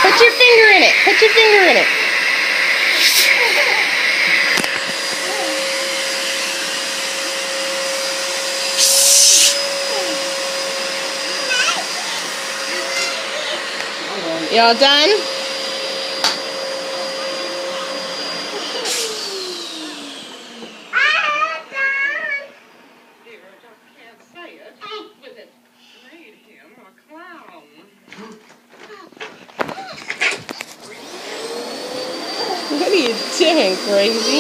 Put your finger in it. Put your finger in it. Y'all done? What are you doing, crazy?